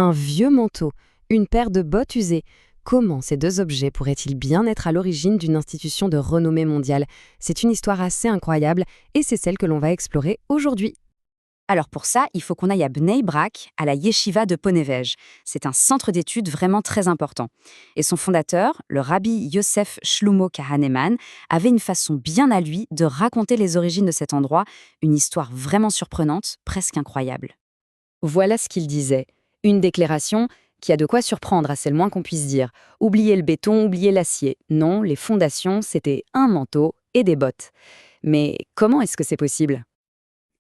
Un vieux manteau, une paire de bottes usées. Comment ces deux objets pourraient-ils bien être à l'origine d'une institution de renommée mondiale? C'est une histoire assez incroyable et c'est celle que l'on va explorer aujourd'hui. Alors pour ça, il faut qu'on aille à Bnei Brak, à la Yeshiva de Ponevej. C'est un centre d'études vraiment très important. Et son fondateur, le rabbi Yosef Shlomo Kahaneman, avait une façon bien à lui de raconter les origines de cet endroit, une histoire vraiment surprenante, presque incroyable. Voilà ce qu'il disait. Une déclaration qui a de quoi surprendre, c'est le moins qu'on puisse dire. Oubliez le béton, oubliez l'acier. Non, les fondations, c'était un manteau et des bottes. Mais comment est-ce que c'est possible?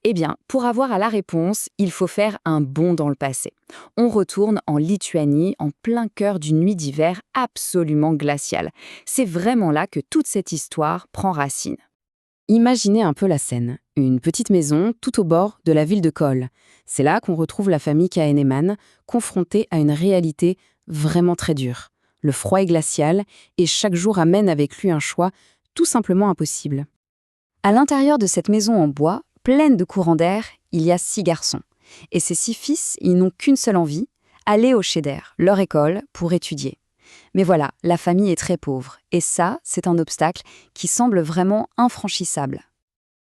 Eh bien, pour avoir à la réponse, il faut faire un bond dans le passé. On retourne en Lituanie, en plein cœur d'une nuit d'hiver absolument glaciale. C'est vraiment là que toute cette histoire prend racine. Imaginez un peu la scène. Une petite maison tout au bord de la ville de Kol. C'est là qu'on retrouve la famille Kaheneman, confrontée à une réalité vraiment très dure. Le froid est glacial et chaque jour amène avec lui un choix tout simplement impossible. À l'intérieur de cette maison en bois, pleine de courants d'air, il y a 6 garçons. Et ces 6 fils, ils n'ont qu'une seule envie, aller au Cheder, leur école, pour étudier. Mais voilà, la famille est très pauvre. Et ça, c'est un obstacle qui semble vraiment infranchissable.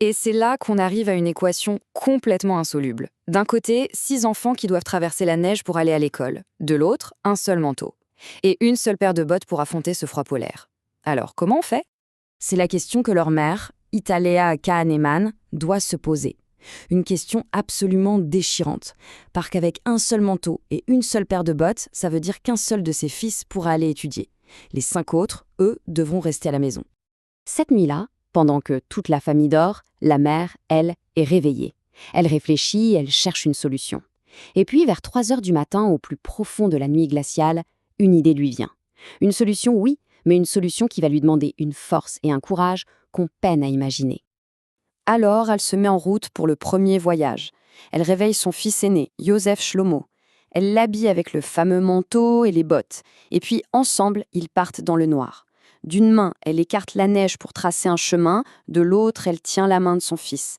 Et c'est là qu'on arrive à une équation complètement insoluble. D'un côté, 6 enfants qui doivent traverser la neige pour aller à l'école. De l'autre, un seul manteau. Et une seule paire de bottes pour affronter ce froid polaire. Alors, comment on fait? C'est la question que leur mère, Italea Kahaneman, doit se poser. Une question absolument déchirante, parce qu'avec un seul manteau et une seule paire de bottes, ça veut dire qu'un seul de ses fils pourra aller étudier. Les 5 autres, eux, devront rester à la maison. Cette nuit-là, pendant que toute la famille dort, la mère, elle, est réveillée. Elle réfléchit, elle cherche une solution. Et puis, vers 3 heures du matin, au plus profond de la nuit glaciale, une idée lui vient. Une solution, oui, mais une solution qui va lui demander une force et un courage qu'on peine à imaginer. Alors, elle se met en route pour le premier voyage. Elle réveille son fils aîné, Yosef Shlomo. Elle l'habille avec le fameux manteau et les bottes. Et puis, ensemble, ils partent dans le noir. D'une main, elle écarte la neige pour tracer un chemin, de l'autre, elle tient la main de son fils.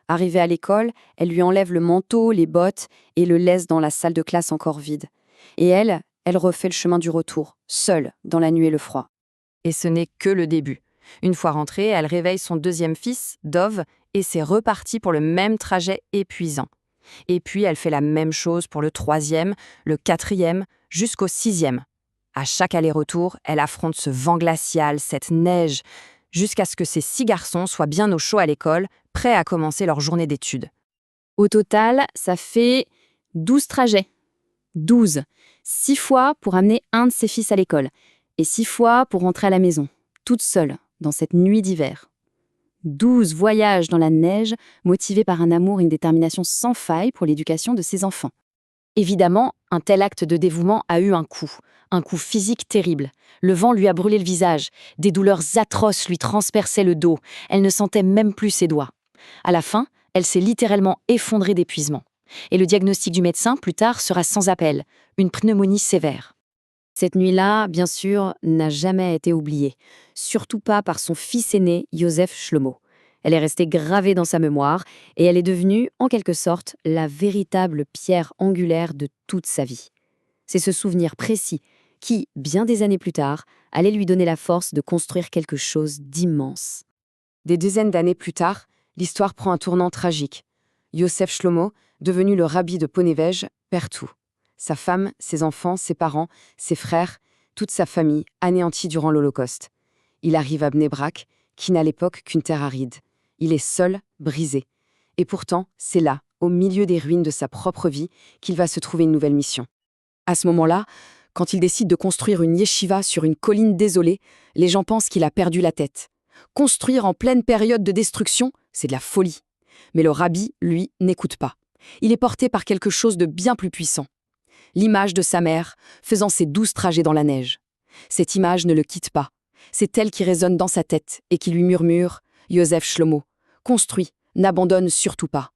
Arrivée à l'école, elle lui enlève le manteau, les bottes et le laisse dans la salle de classe encore vide. Et elle refait le chemin du retour, seule, dans la nuit et le froid. Et ce n'est que le début. Une fois rentrée, elle réveille son deuxième fils, Dov, et c'est reparti pour le même trajet épuisant. Et puis elle fait la même chose pour le 3e, le 4e, jusqu'au 6e. À chaque aller-retour, elle affronte ce vent glacial, cette neige, jusqu'à ce que ces 6 garçons soient bien au chaud à l'école, prêts à commencer leur journée d'études. Au total, ça fait 12 trajets. 12. 6 fois pour amener un de ses fils à l'école. Et 6 fois pour rentrer à la maison, toute seule, dans cette nuit d'hiver. 12 voyages dans la neige, motivés par un amour et une détermination sans faille pour l'éducation de ses enfants. Évidemment, un tel acte de dévouement a eu un coup physique terrible. Le vent lui a brûlé le visage, des douleurs atroces lui transperçaient le dos, elle ne sentait même plus ses doigts. À la fin, elle s'est littéralement effondrée d'épuisement. Et le diagnostic du médecin, plus tard, sera sans appel, une pneumonie sévère. Cette nuit-là, bien sûr, n'a jamais été oubliée, surtout pas par son fils aîné, Yosef Shlomo. Elle est restée gravée dans sa mémoire et elle est devenue, en quelque sorte, la véritable pierre angulaire de toute sa vie. C'est ce souvenir précis qui, bien des années plus tard, allait lui donner la force de construire quelque chose d'immense. Des dizaines d'années plus tard, l'histoire prend un tournant tragique. Yosef Shlomo, devenu le rabbi de Ponevej, perd tout. Sa femme, ses enfants, ses parents, ses frères, toute sa famille anéantie durant l'Holocauste. Il arrive à Bnei Brak, qui n'a à l'époque qu'une terre aride. Il est seul, brisé. Et pourtant, c'est là, au milieu des ruines de sa propre vie, qu'il va se trouver une nouvelle mission. À ce moment-là, quand il décide de construire une yeshiva sur une colline désolée, les gens pensent qu'il a perdu la tête. Construire en pleine période de destruction, c'est de la folie. Mais le rabbi, lui, n'écoute pas. Il est porté par quelque chose de bien plus puissant. L'image de sa mère, faisant ses 12 trajets dans la neige. Cette image ne le quitte pas. C'est elle qui résonne dans sa tête et qui lui murmure « Yosef Shlomo, construis, n'abandonne surtout pas ».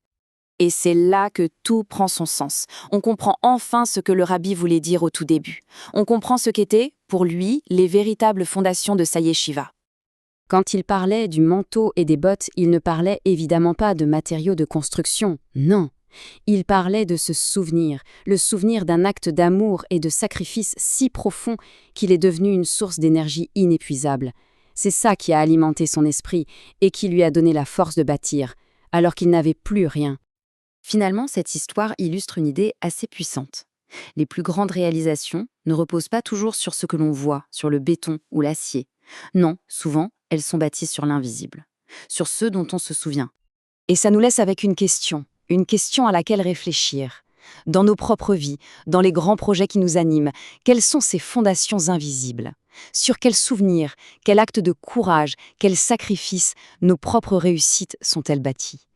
Et c'est là que tout prend son sens. On comprend enfin ce que le rabbi voulait dire au tout début. On comprend ce qu'étaient, pour lui, les véritables fondations de sa yeshiva. Quand il parlait du manteau et des bottes, il ne parlait évidemment pas de matériaux de construction, non. Il parlait de ce souvenir, le souvenir d'un acte d'amour et de sacrifice si profond qu'il est devenu une source d'énergie inépuisable. C'est ça qui a alimenté son esprit et qui lui a donné la force de bâtir, alors qu'il n'avait plus rien. Finalement, cette histoire illustre une idée assez puissante. Les plus grandes réalisations ne reposent pas toujours sur ce que l'on voit, sur le béton ou l'acier. Non, souvent, elles sont bâties sur l'invisible, sur ceux dont on se souvient. Et ça nous laisse avec une question à laquelle réfléchir. Dans nos propres vies, dans les grands projets qui nous animent, quelles sont ces fondations invisibles? Sur quels souvenirs, quel acte de courage, quels sacrifices nos propres réussites sont-elles bâties?